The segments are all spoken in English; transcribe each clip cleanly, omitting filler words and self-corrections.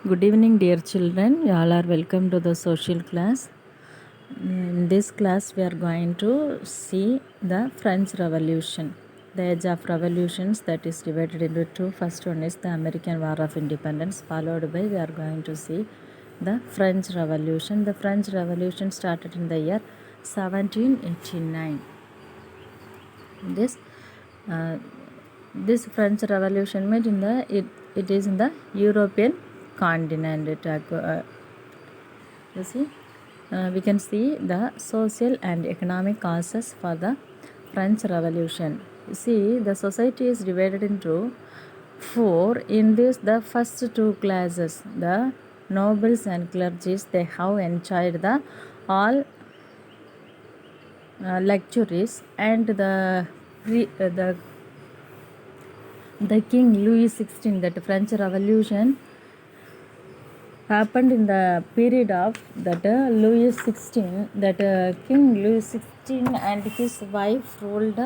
Good evening, dear children. You all are welcome to the social class. In this class, we are going to see the French Revolution. The age of revolutions that is divided into two. First one is the American War of Independence, followed by we are going to see the French Revolution. The French Revolution started in the year 1789. This uh, this French Revolution made in the it is in the European continent. You see, we can see the social and economic causes for the French Revolution. You see, the society is divided into four. In this, the first two classes, the nobles and clergies, they have enjoyed the all luxuries, and the King Louis XVI, that French Revolution happened in the period of that Louis XVI, that King Louis XVI and his wife ruled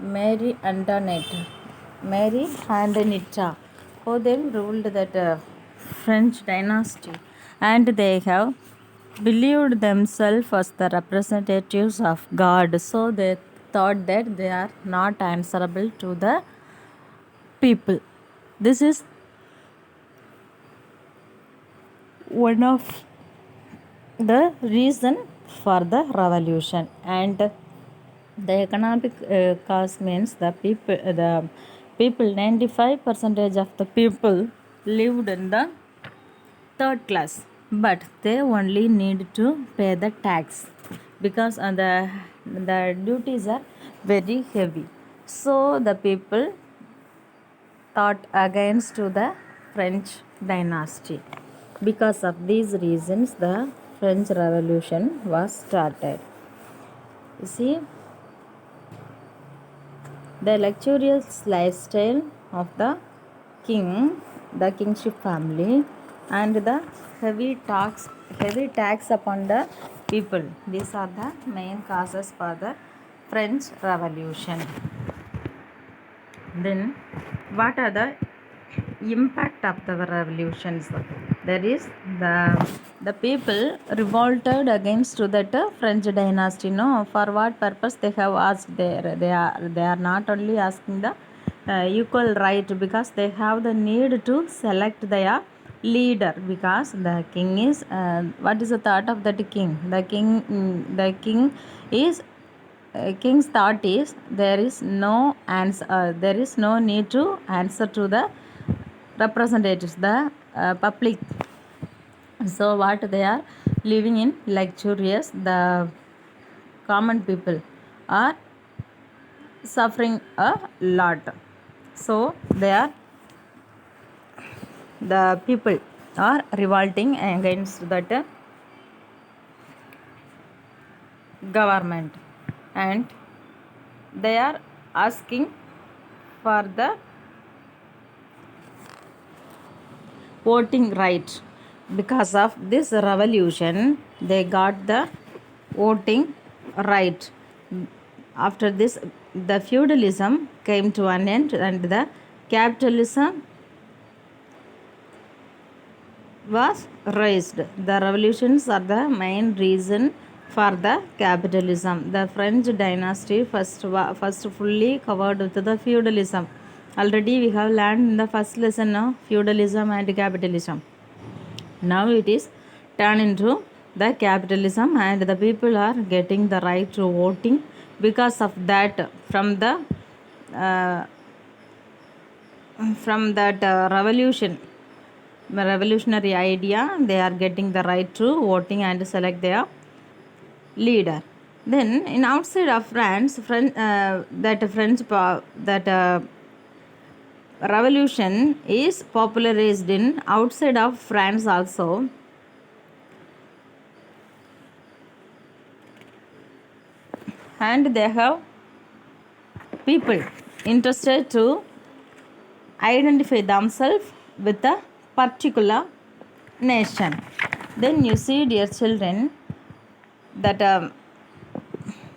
Mary Antoinette, Mary Antoinette, who then ruled that French dynasty, and they have believed themselves as the representatives of God, so they thought that they are not answerable to the people. This is one of the reason for the revolution. And the economic cause means the people 95 percentage of the people lived in the third class, but they only need to pay the tax because the duties are very heavy. So the people thought against to the French dynasty. Because of these reasons, the French Revolution was started. You see, the luxurious lifestyle of the king, the kingship family, and the heavy tax upon the people. These are the main causes for the French Revolution. Then, what are the impact of the revolutions? There is the people revolted against to that French dynasty. No, for what purpose they have asked there? They are not only asking the equal right, because they have the need to select their leader, because the king is what is the thought of that king? The king is king's thought is there is no answer, there is no need to answer to the representatives, the public. So what they are living in luxurious, the common people are suffering a lot. So they are the people are revolting against that government, and they are asking for the voting right. Because of this revolution, they got the voting right. After this, the feudalism came to an end, and the capitalism was raised. The revolutions are the main reason for the capitalism. The French dynasty first fully covered with the feudalism. Already we have learned in the first lesson of feudalism and capitalism. Now it is turned into the capitalism, and the people are getting the right to voting. Because of that, from that revolutionary idea, they are getting the right to voting and select their leader. Then in outside of France, that revolution is popularized in outside of France also. And they have people interested to identify themselves with a particular nation. Then you see, dear children, that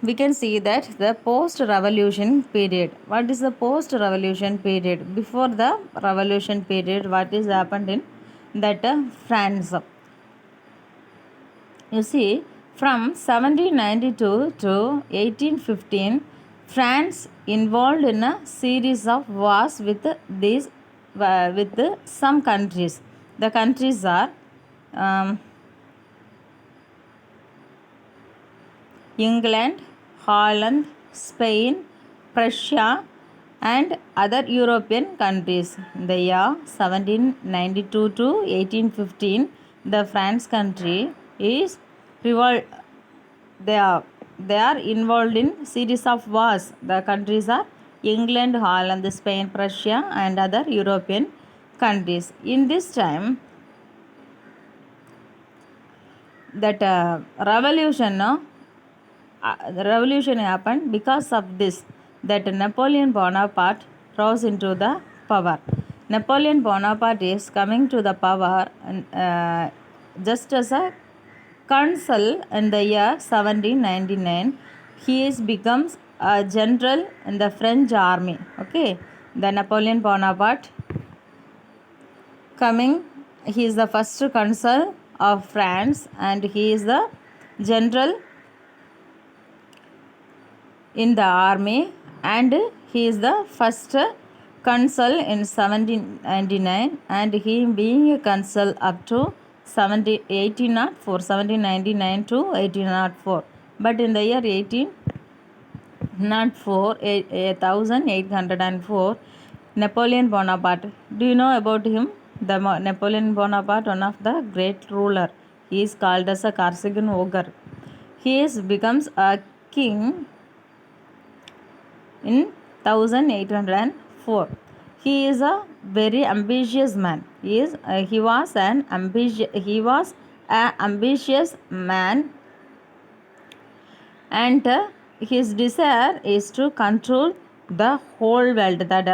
we can see that the post-revolution period. What is the post-revolution period? Before the revolution period, what is happened in that France. You see, from 1792 to 1815, France involved in a series of wars with some countries. The countries are um, England, Holland, Spain, Prussia, and other European countries. In the year 1792 to 1815, the France country is revol- they are involved in series of wars. The countries are England, Holland, Spain, Prussia, and other European countries. In this time, that revolution, no? The revolution happened because of this, that Napoleon Bonaparte rose into the power. Napoleon Bonaparte is coming to the power just as a consul in the year 1799. He is becomes a general in the French army. Okay, the Napoleon Bonaparte coming, he is the first consul of France and he is the general in the army, and he is the first consul in 1799, and he being a consul up to 1799 to 1804. But in the year 1804, Napoleon Bonaparte, do you know about him? The Napoleon Bonaparte, one of the great ruler, he is called as a Corsican ogre. He becomes a king in 1804. He is a very ambitious man. He was an ambitious man, and his desire is to control the whole world, that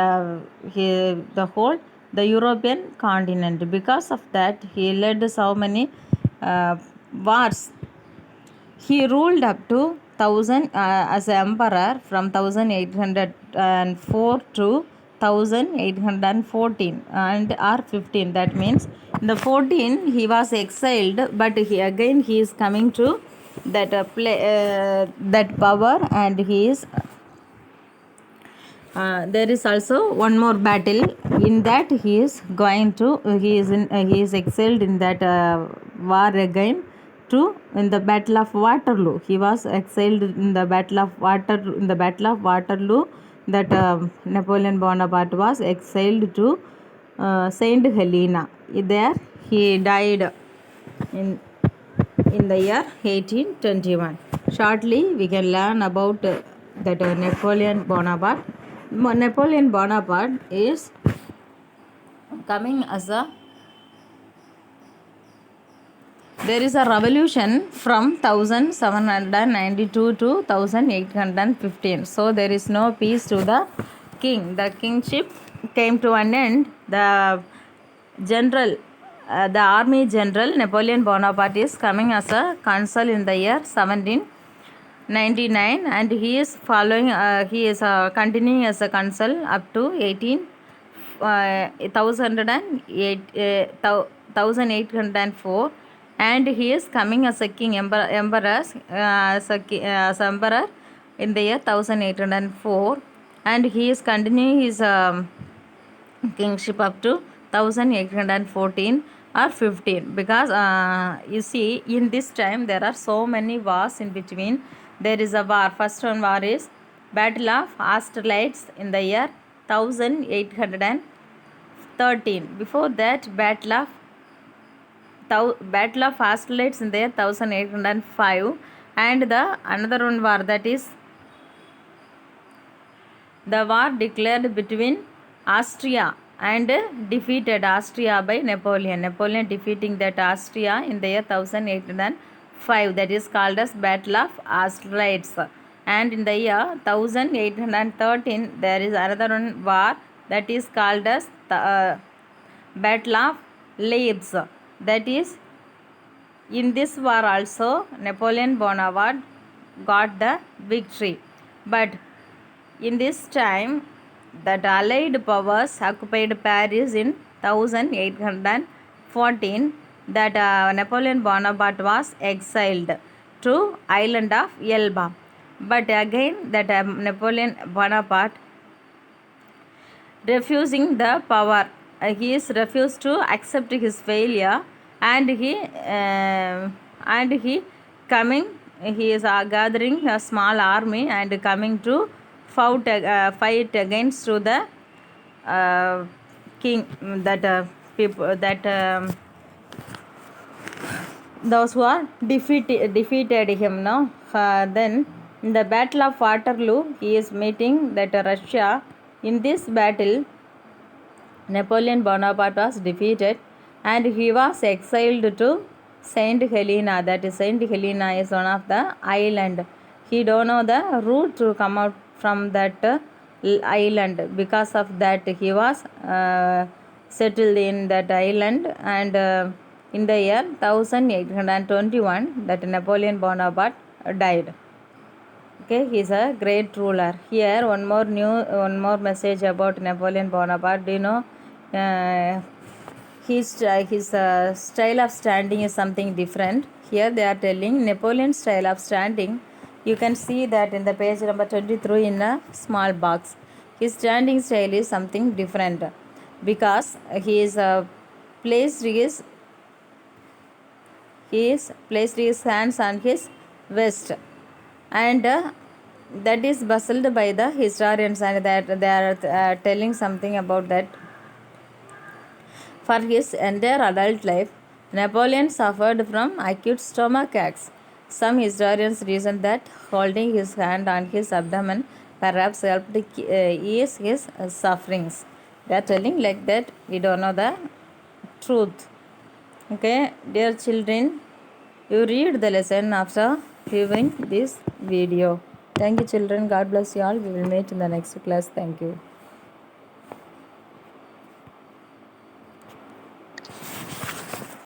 the European continent. Because of that, he led so many wars. He ruled up to 1000 as emperor from 1804 to 1814 and or 15. That means in the 14 he was exiled, but he is coming to that that power, and he is there is also one more battle. In that he is going to he is exiled in that war again to in the Battle of Waterloo. He was exiled in the Battle of Waterloo. That Napoleon Bonaparte was exiled to Saint Helena. There he died in the year 1821. Shortly, we can learn about that Napoleon Bonaparte. Napoleon Bonaparte is coming as a there is a revolution from 1792 to 1815. So there is no peace to the king. The kingship came to an end. The army general Napoleon Bonaparte is coming as a consul in the year 1799, and he is continuing as a consul up to 1804, and he is coming as a king emperor in the year 1804, and he is continuing his kingship up to 1814 or 15, because you see, in this time there are so many wars in between. There is a war. First one war is Battle of Austerlitz in the year 1813. Before that, Battle of Austerlitz in the year 1805, and the another one war, that is the war declared between Austria and defeated Austria by Napoleon. Napoleon defeating that Austria in the year 1805. That is called as Battle of Austerlitz. And in the year 1813, there is another one war, that is called as the Battle of Leibs. That is, in this war also Napoleon Bonaparte got the victory. But in this time, that Allied powers occupied Paris in 1814, 14 that Napoleon Bonaparte was exiled to island of Elba. But again that Napoleon Bonaparte refusing the power. He is refused to accept his failure, and he coming. He is gathering a small army and coming to fight against to the king that people that those who are defeated him. No, then in the Battle of Waterloo, he is meeting that Russia. In this battle, Napoleon Bonaparte was defeated and he was exiled to Saint Helena. That is, Saint Helena is one of the island. He don't know the route to come out from that island. Because of that, he was settled in that island, and in the year 1821 that Napoleon Bonaparte died. Okay, he's a great ruler. Here, one more message about Napoleon Bonaparte. Do you know, his style of standing is something different. Here they are telling Napoleon's style of standing. You can see that in the page number 23 in a small box. His standing style is something different because he is placed his hands on his vest, and that is bustled by the historians, and that they are telling something about that. For his entire adult life, Napoleon suffered from acute stomach aches. Some historians reason that holding his hand on his abdomen perhaps helped ease his sufferings. They are telling like that. We don't know the truth. Okay, dear children, you read the lesson after viewing this video. Thank you, children. God bless you all. We will meet in the next class. Thank you.